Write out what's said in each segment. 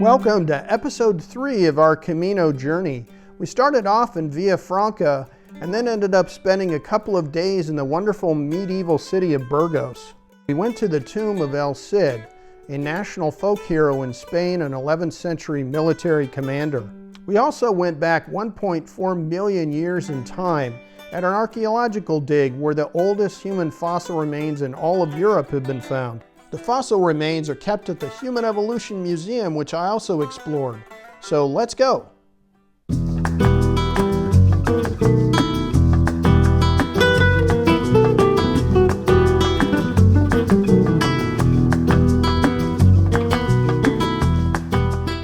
Welcome to episode 3 of our Camino journey. We started off in Villafranca and then ended up spending a couple of days in the wonderful medieval city of Burgos. We went to the tomb of El Cid, a national folk hero in Spain, an 11th century military commander. We also went back 1.4 million years in time at an archaeological dig where the oldest human fossil remains in all of Europe have been found. The fossil remains are kept at the Human Evolution Museum, which I also explored. So let's go.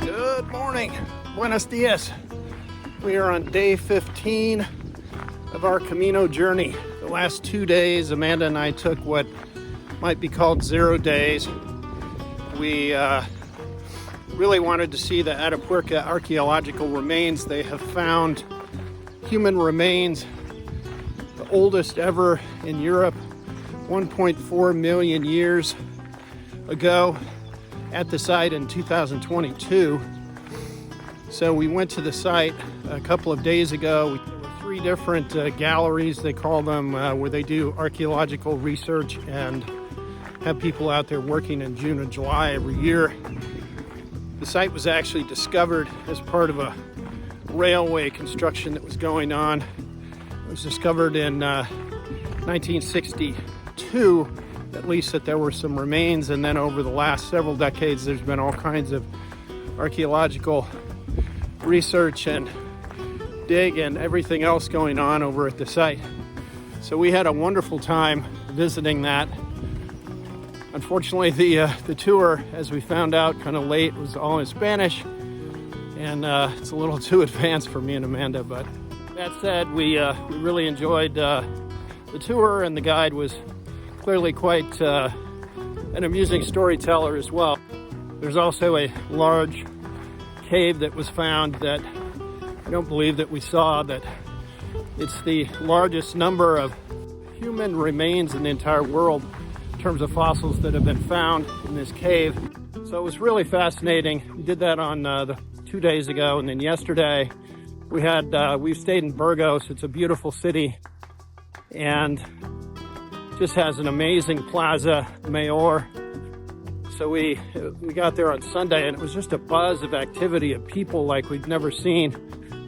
Good morning. Buenos dias. We are on day 15 of our Camino journey. The last 2 days, Amanda and I took what might be called 0 days. We really wanted to see the Atapuerca archaeological remains. They have found human remains, the oldest ever in Europe, 1.4 million years ago at the site in 2022. So we went to the site a couple of days ago. There were 3 different galleries, they call them, where they do archaeological research and have people out there working in June and July every year. The site was actually discovered as part of a railway construction that was going on. It was discovered in 1962, at least, that there were some remains, and then over the last several decades there's been all kinds of archaeological research and dig and everything else going on over at the site. So we had a wonderful time visiting that. Unfortunately, the tour, as we found out kind of late, was all in Spanish, and it's a little too advanced for me and Amanda. But that said, we really enjoyed the tour, and the guide was clearly quite an amusing storyteller as well. There's also a large cave that was found that I don't believe that we saw, that it's the largest number of human remains in the entire world in terms of fossils that have been found in this cave. So it was really fascinating. We did that on 2 days ago, and then yesterday we stayed in Burgos. It's a beautiful city and just has an amazing plaza mayor. So we got there on Sunday, and it was just a buzz of activity, of people like we'd never seen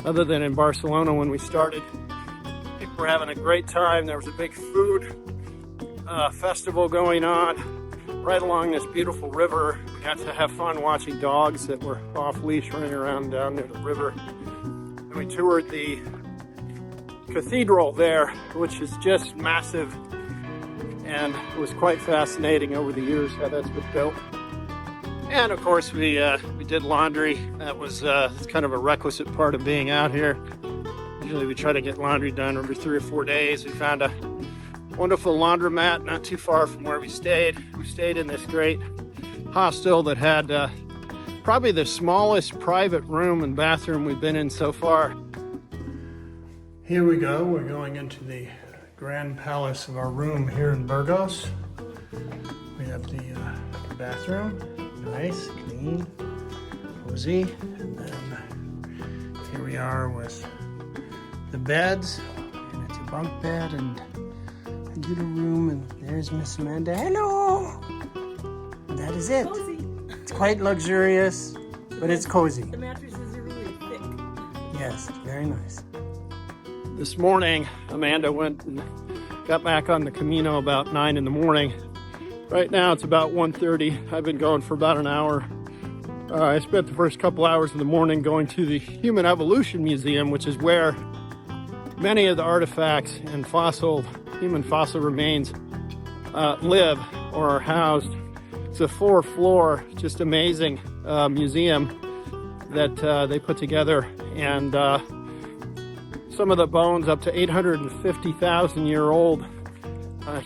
other than in Barcelona when we started. People were having a great time. There was a big food festival going on right along this beautiful river. We got to have fun watching dogs that were off leash running around down near the river. And we toured the cathedral there, which is just massive, and it was quite fascinating over the years how that's been built. And of course we did laundry. That was it's kind of a requisite part of being out here. Usually we try to get laundry done every 3 or 4 days. We found a wonderful laundromat not too far from where we stayed. We stayed in this great hostel that had probably the smallest private room and bathroom we've been in so far. Here we go. We're going into the grand palace of our room here in Burgos. We have the bathroom, nice, clean, cozy, and then here we are with the beds, and it's a bunk bed and a little room, and there's Miss Amanda. Hello! And that is it. Cozy. It's quite luxurious, but it's cozy. The mattresses are really thick. Yes, very nice. This morning, Amanda went and got back on the Camino about 9 in the morning. Right now it's about 1:30. I've been going for about an hour. I spent the first couple hours of the morning going to the Human Evolution Museum, which is where many of the artifacts and human fossil remains live or are housed. It's a 4-floor, just amazing museum that they put together, and some of the bones up to 850,000-year-old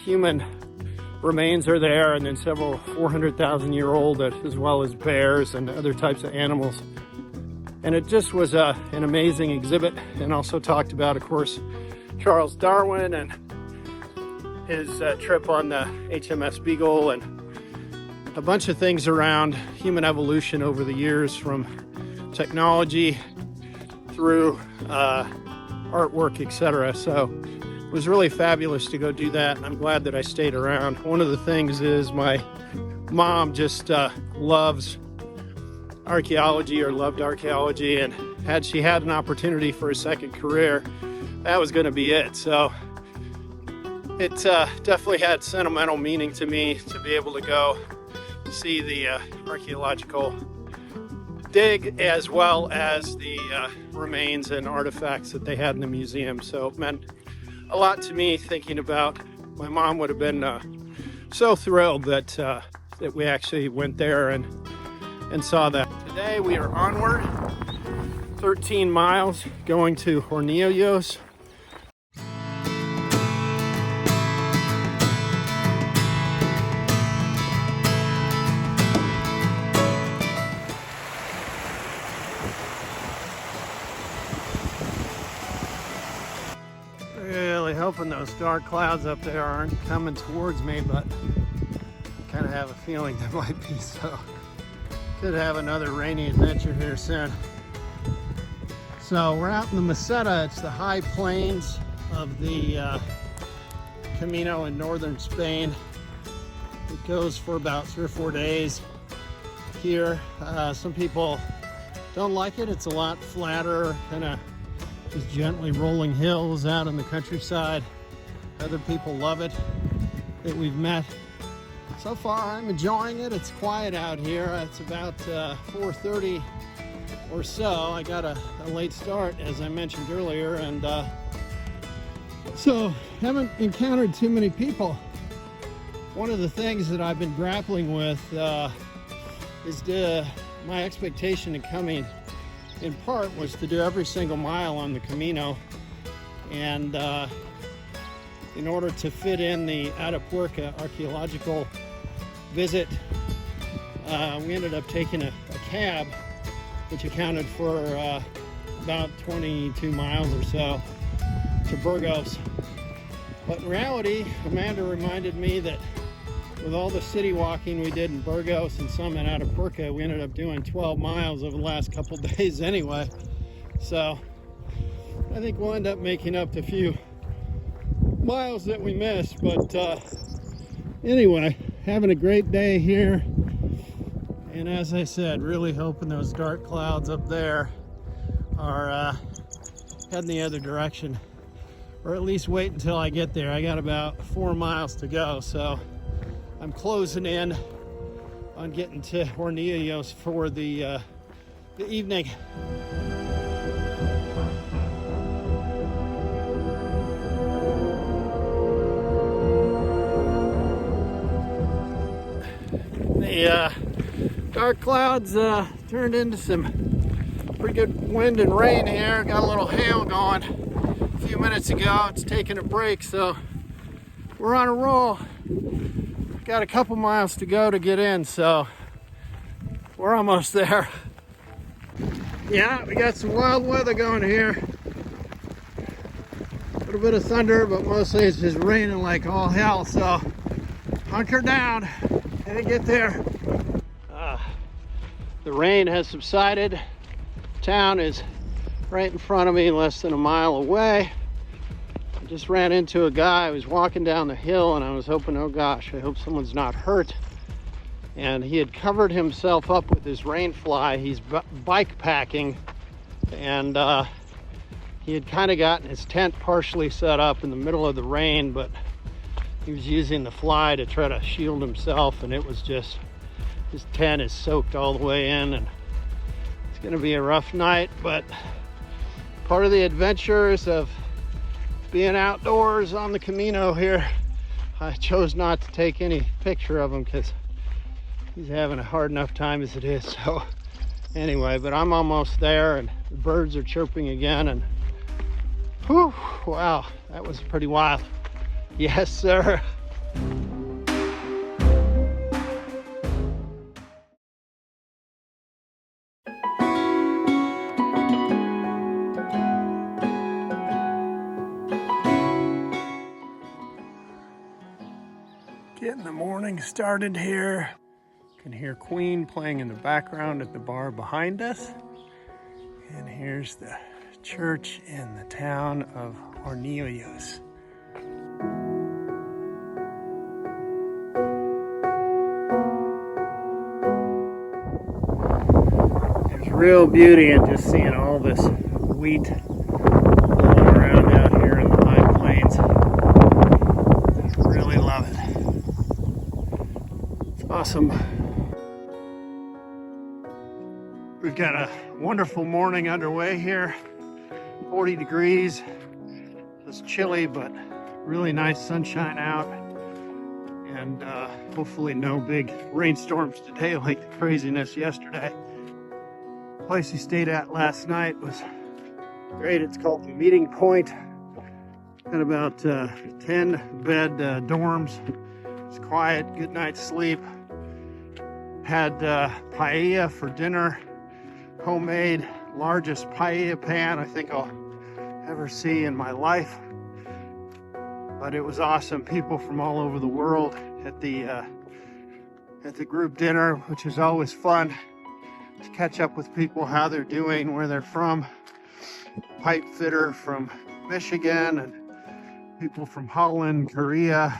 human remains are there, and then several 400,000-year-old, as well as bears and other types of animals. And it just was an amazing exhibit, and also talked about, of course, Charles Darwin and his trip on the HMS Beagle, and a bunch of things around human evolution over the years, from technology through artwork, etc. So it was really fabulous to go do that, and I'm glad that I stayed around. One of the things is my mom just loves archaeology, or loved archaeology, and had she had an opportunity for a second career, that was going to be it. So it definitely had sentimental meaning to me to be able to go see the archaeological dig, as well as the remains and artifacts that they had in the museum. So it meant a lot to me, thinking about my mom would have been so thrilled that that we actually went there and saw that. Today we are onward 13 miles going to Hornillos. Really hoping those dark clouds up there aren't coming towards me, but I kind of have a feeling there might be, so could have another rainy adventure here soon. So we're out in the Meseta. It's the high plains of the Camino in northern Spain. It goes for about 3 or 4 days here. Some people don't like it. It's a lot flatter, kind of just gently rolling hills out in the countryside. Other people love it that we've met. So far I'm enjoying it. It's quiet out here. It's about 4:30 or so. I got a late start, as I mentioned earlier, and so haven't encountered too many people. One of the things that I've been grappling with is my expectation in coming, in part, was to do every single mile on the Camino, and in order to fit in the Atapuerca archaeological visit, we ended up taking a cab, which accounted for about 22 miles or so to Burgos. But in reality, Amanda reminded me that with all the city walking we did in Burgos and some in Atapuerca, we ended up doing 12 miles over the last couple days anyway. So I think we'll end up making up the few miles that we missed. But anyway, having a great day here. And as I said, really hoping those dark clouds up there are heading the other direction, or at least wait until I get there. I got about 4 miles to go, so I'm closing in on getting to Hornillos for the evening. The dark clouds turned into some pretty good wind and rain here. Got a little hail going a few minutes ago. It's taking a break, so we're on a roll. Got a couple miles to go to get in, so we're almost there. Yeah, we got some wild weather going here. A little bit of thunder, but mostly it's just raining like all hell, so hunker down and get there. The rain has subsided. Town is right in front of me, less than a mile away. I just ran into a guy. I was walking down the hill and I was hoping, oh gosh, I hope someone's not hurt. And he had covered himself up with his rain fly. He's bike packing, and he had kind of gotten his tent partially set up in the middle of the rain, but he was using the fly to try to shield himself, and it was just, his tent is soaked all the way in, and it's going to be a rough night. But part of the adventures of being outdoors on the Camino here, I chose not to take any picture of him because he's having a hard enough time as it is. So anyway, but I'm almost there, and the birds are chirping again, and whew, wow, that was pretty wild. Yes, sir. Getting the morning started here. can hear Queen playing in the background at the bar behind us. And here's the church in the town of Hornillos. There's real beauty in just seeing all this wheat blowing around out here in the high plains. I really love it. It's awesome. We've got a wonderful morning underway here. 40 degrees. It's chilly, but really nice sunshine out. And hopefully no big rainstorms today like the craziness yesterday. The place we stayed at last night was great. It's called the Meeting Point. Got about 10 bed dorms. It's quiet, good night's sleep. Had paella for dinner. Homemade, largest paella pan I think I'll ever see in my life. But it was awesome. People from all over the world at the group dinner, which is always fun to catch up with people, how they're doing, where they're from. Pipe fitter from Michigan, and people from Holland, Korea,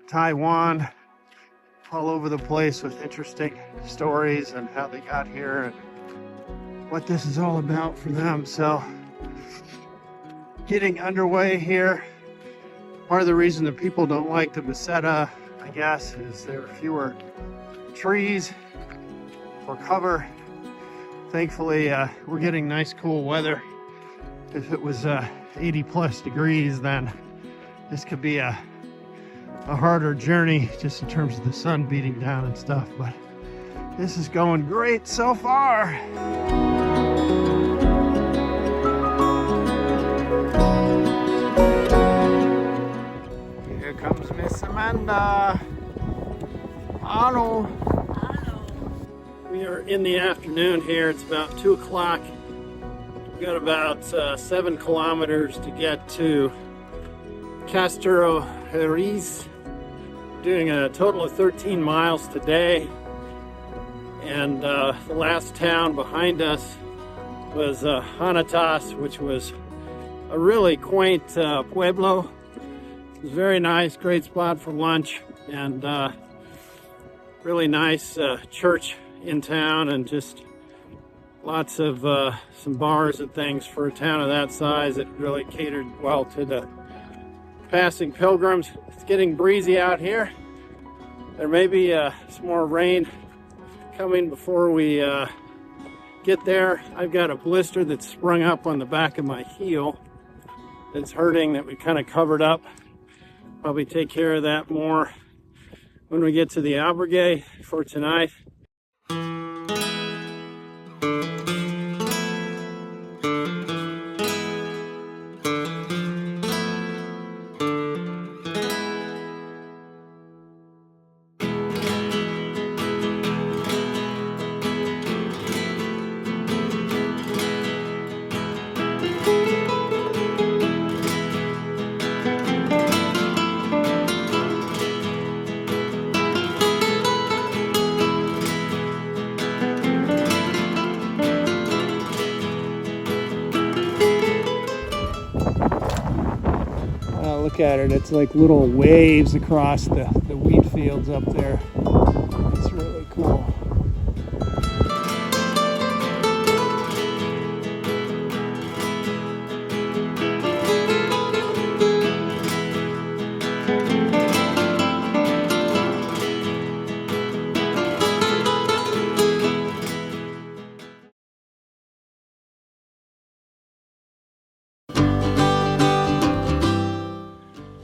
Taiwan, all over the place with interesting stories and how they got here and what this is all about for them. So getting underway here. Part of the reason that people don't like the Meseta, I guess, is there are fewer trees for cover. Thankfully, we're getting nice cool weather. If it was 80 plus degrees, then this could be a harder journey just in terms of the sun beating down and stuff, but this is going great so far. Here comes Miss Amanda. Hello. We are in the afternoon here. It's about 2 o'clock. We've got about 7 kilometers to get to Castrojeriz. Doing a total of 13 miles today. And the last town behind us was Hornillos, which was a really quaint pueblo. It was very nice, great spot for lunch, and really nice church in town, and just lots of some bars and things for a town of that size. It really catered well to the passing pilgrims. It's getting breezy out here. There may be some more rain coming before we get there. I've got a blister that's sprung up on the back of my heel that's hurting, that we kind of covered up. Probably take care of that more when we get to the albergue for tonight. Look at it, it's like little waves across the wheat fields up there. It's really cool.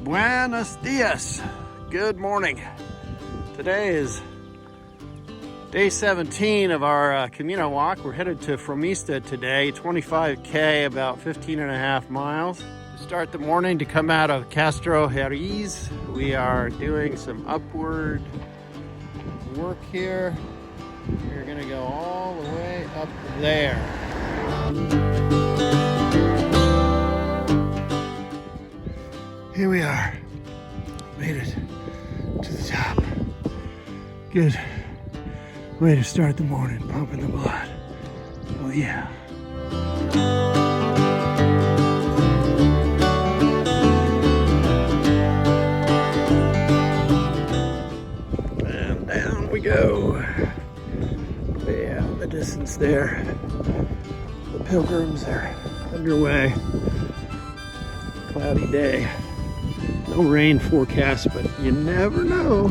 Buenos dias. Good morning. Today is day 17 of our Camino walk. We're headed to Fromista today, 25K, about 15 and a half miles. To start the morning, to come out of Castrojeriz, we are doing some upward work here. We're gonna go all the way up there. Here we are. Made it to the top. Good. Way to start the morning, pumping the blood. Oh yeah. And down we go. Yeah, in the distance there. The pilgrims are underway. Cloudy day. No rain forecast, but you never know.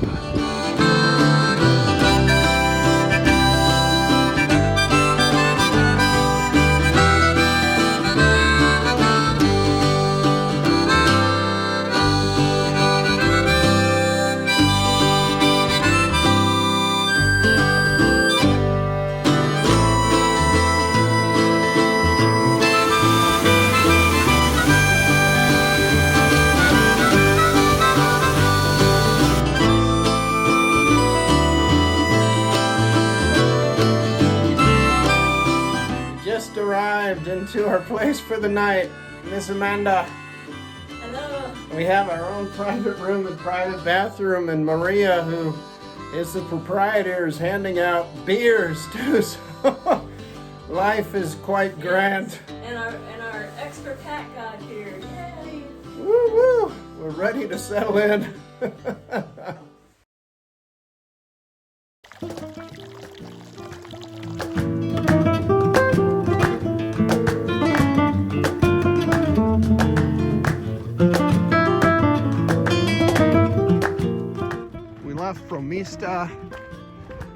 Arrived into our place for the night. Miss Amanda. Hello. We have our own private room and private bathroom, and Maria, who is the proprietor, is handing out beers too. So life is quite grand. And our extra cat got here. Yay! Woo woo! We're ready to settle in. Fromista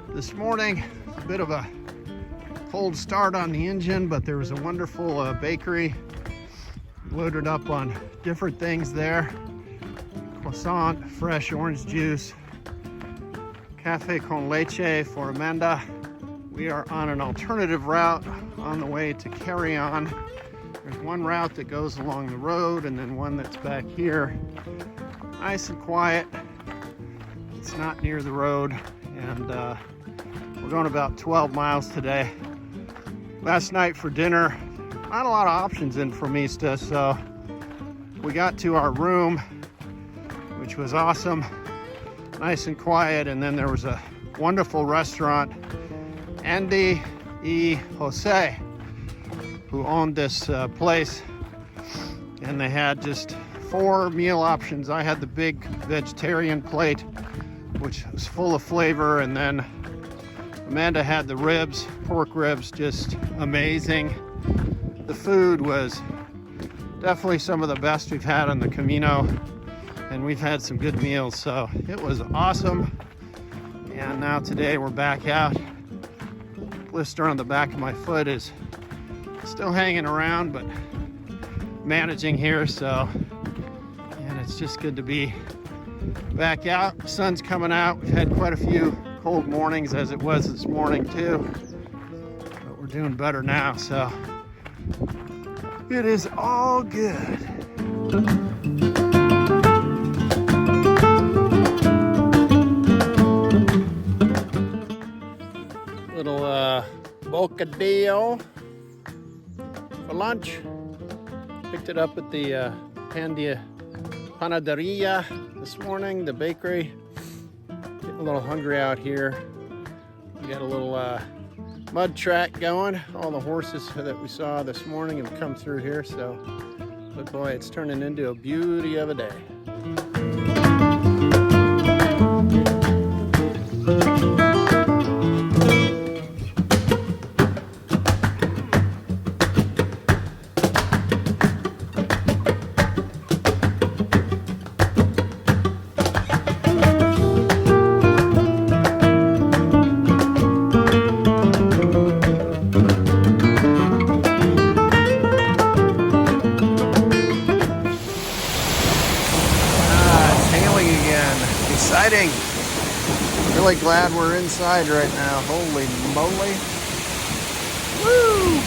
this morning. A bit of a cold start on the engine, but there was a wonderful bakery loaded up on different things there. Croissant, fresh orange juice, cafe con leche for Amanda. We are on an alternative route on the way to Carrion. There's one route that goes along the road and then one that's back here. Nice and quiet. It's not near the road, and we're going about 12 miles today. Last night for dinner, not a lot of options in Fromista, so we got to our room, which was awesome, nice and quiet, and then there was a wonderful restaurant, Andy y Jose, who owned this place, and they had just 4 meal options. I had the big vegetarian plate, which was full of flavor, and then Amanda had the ribs, pork ribs, just amazing. The food was definitely some of the best we've had on the Camino, and we've had some good meals, so it was awesome. And now today we're back out. Blister on the back of my foot is still hanging around, but managing here, so, and it's just good to be back out. The sun's coming out. We've had quite a few cold mornings, as it was this morning too, but we're doing better now, so it is all good. Little bocadillo for lunch. Picked it up at the Panaderia this morning, the bakery. Getting a little hungry out here. We got a little mud track going. All the horses that we saw this morning have come through here, so, but boy, it's turning into a beauty of a day. Exciting. Really glad we're inside right now. Holy moly. Woo!